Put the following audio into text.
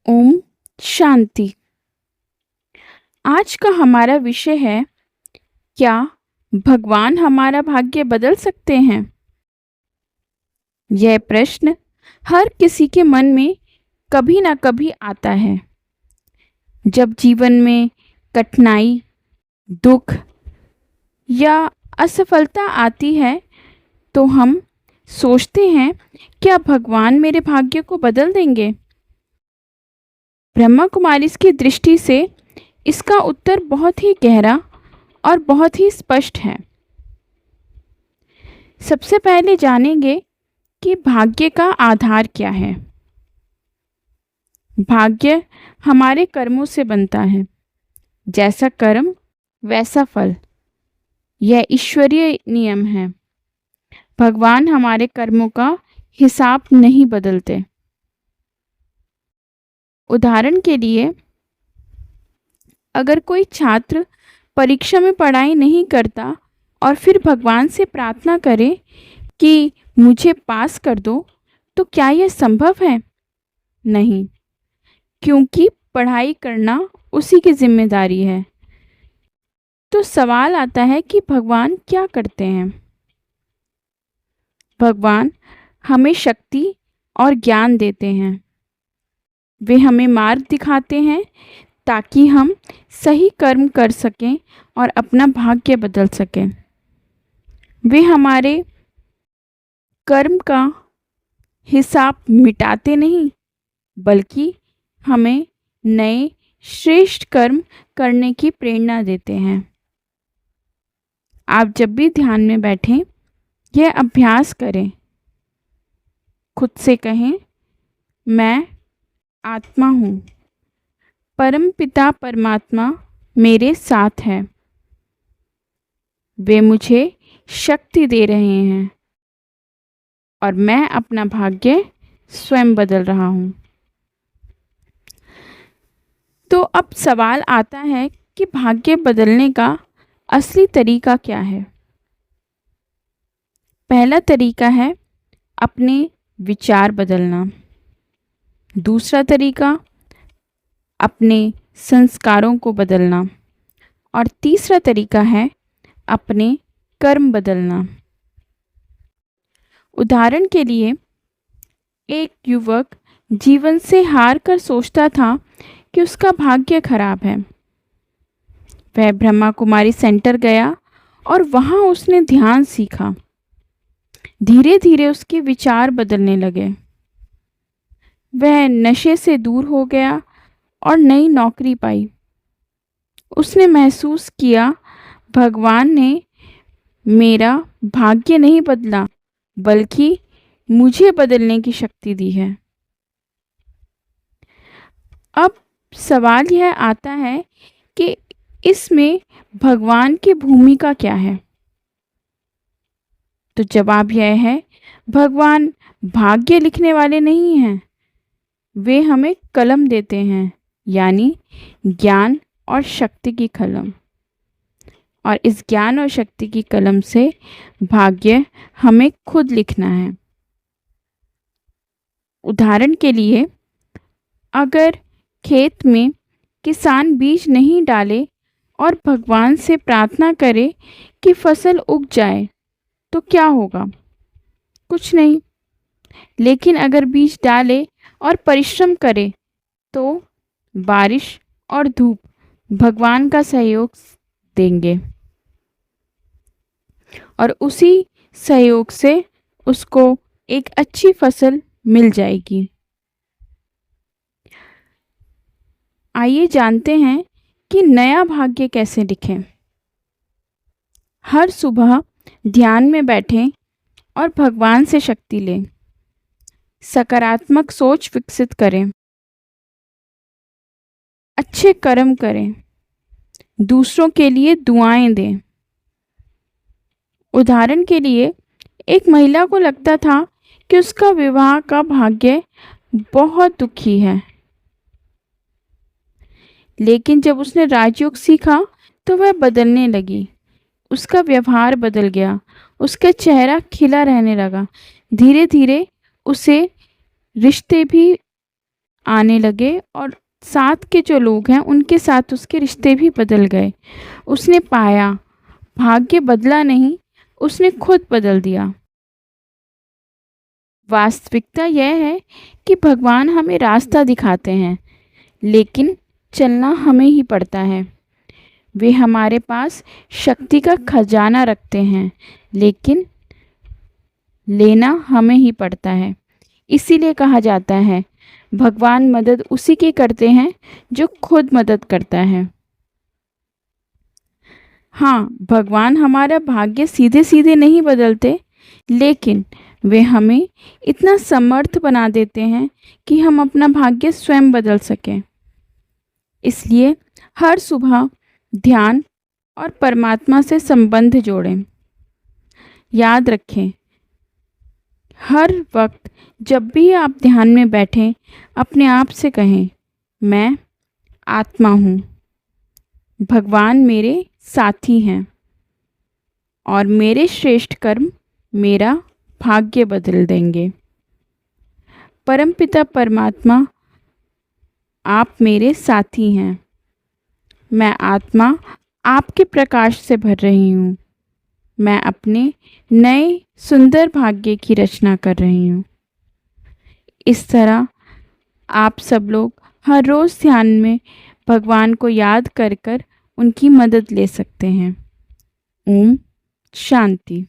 ओम शांति। आज का हमारा विषय है, क्या भगवान हमारा भाग्य बदल सकते हैं? यह प्रश्न हर किसी के मन में कभी ना कभी आता है। जब जीवन में कठिनाई, दुख या असफलता आती है तो हम सोचते हैं, क्या भगवान मेरे भाग्य को बदल देंगे? ब्रह्मा कुमारी की दृष्टि से इसका उत्तर बहुत ही गहरा और बहुत ही स्पष्ट है। सबसे पहले जानेंगे कि भाग्य का आधार क्या है। भाग्य हमारे कर्मों से बनता है। जैसा कर्म वैसा फल, यह ईश्वरीय नियम है। भगवान हमारे कर्मों का हिसाब नहीं बदलते। उदाहरण के लिए, अगर कोई छात्र परीक्षा में पढ़ाई नहीं करता और फिर भगवान से प्रार्थना करे कि मुझे पास कर दो, तो क्या यह संभव है? नहीं, क्योंकि पढ़ाई करना उसी की जिम्मेदारी है। तो सवाल आता है कि भगवान क्या करते हैं? भगवान हमें शक्ति और ज्ञान देते हैं। वे हमें मार्ग दिखाते हैं ताकि हम सही कर्म कर सकें और अपना भाग्य बदल सकें। वे हमारे कर्म का हिसाब मिटाते नहीं, बल्कि हमें नए श्रेष्ठ कर्म करने की प्रेरणा देते हैं। आप जब भी ध्यान में बैठें, यह अभ्यास करें। खुद से कहें, मैं आत्मा हूँ, परम पिता परमात्मा मेरे साथ है। वे मुझे शक्ति दे रहे हैं और मैं अपना भाग्य स्वयं बदल रहा हूँ। तो अब सवाल आता है कि भाग्य बदलने का असली तरीका क्या है? पहला तरीका है अपने विचार बदलना। दूसरा तरीका अपने संस्कारों को बदलना। और तीसरा तरीका है अपने कर्म बदलना। उदाहरण के लिए, एक युवक जीवन से हार कर सोचता था कि उसका भाग्य खराब है। वह ब्रह्मा कुमारी सेंटर गया और वहाँ उसने ध्यान सीखा। धीरे धीरे उसके विचार बदलने लगे। वह नशे से दूर हो गया और नई नौकरी पाई। उसने महसूस किया, भगवान ने मेरा भाग्य नहीं बदला, बल्कि मुझे बदलने की शक्ति दी है। अब सवाल यह आता है कि इसमें भगवान की भूमिका क्या है? तो जवाब यह है, भगवान भाग्य लिखने वाले नहीं हैं। वे हमें कलम देते हैं, यानी ज्ञान और शक्ति की कलम। और इस ज्ञान और शक्ति की कलम से भाग्य हमें खुद लिखना है। उदाहरण के लिए, अगर खेत में किसान बीज नहीं डाले और भगवान से प्रार्थना करे कि फसल उग जाए, तो क्या होगा? कुछ नहीं। लेकिन अगर बीज डाले और परिश्रम करे, तो बारिश और धूप भगवान का सहयोग देंगे और उसी सहयोग से उसको एक अच्छी फसल मिल जाएगी। आइए जानते हैं कि नया भाग्य कैसे लिखें। हर सुबह ध्यान में बैठें और भगवान से शक्ति लें। सकारात्मक सोच विकसित करें। अच्छे कर्म करें। दूसरों के लिए दुआएं दें। उदाहरण के लिए, एक महिला को लगता था कि उसका विवाह का भाग्य बहुत दुखी है। लेकिन जब उसने राजयोग सीखा तो वह बदलने लगी। उसका व्यवहार बदल गया, उसका चेहरा खिला रहने लगा। धीरे धीरे उसे रिश्ते भी आने लगे और साथ के जो लोग हैं उनके साथ उसके रिश्ते भी बदल गए। उसने पाया भाग्य बदला नहीं, उसने खुद बदल दिया। वास्तविकता यह है कि भगवान हमें रास्ता दिखाते हैं, लेकिन चलना हमें ही पड़ता है। वे हमारे पास शक्ति का खजाना रखते हैं, लेकिन लेना हमें ही पड़ता है। इसीलिए कहा जाता है भगवान मदद उसी की करते हैं जो खुद मदद करता है। हाँ, भगवान हमारा भाग्य सीधे सीधे नहीं बदलते, लेकिन वे हमें इतना समर्थ बना देते हैं कि हम अपना भाग्य स्वयं बदल सकें। इसलिए हर सुबह ध्यान और परमात्मा से संबंध जोड़ें। याद रखें, हर वक्त जब भी आप ध्यान में बैठें, अपने आप से कहें, मैं आत्मा हूँ, भगवान मेरे साथी हैं और मेरे श्रेष्ठ कर्म मेरा भाग्य बदल देंगे। परमपिता परमात्मा, आप मेरे साथी हैं। मैं आत्मा आपके प्रकाश से भर रही हूँ। मैं अपने नए सुंदर भाग्य की रचना कर रही हूँ। इस तरह आप सब लोग हर रोज़ ध्यान में भगवान को याद कर कर उनकी मदद ले सकते हैं। ओम शांति।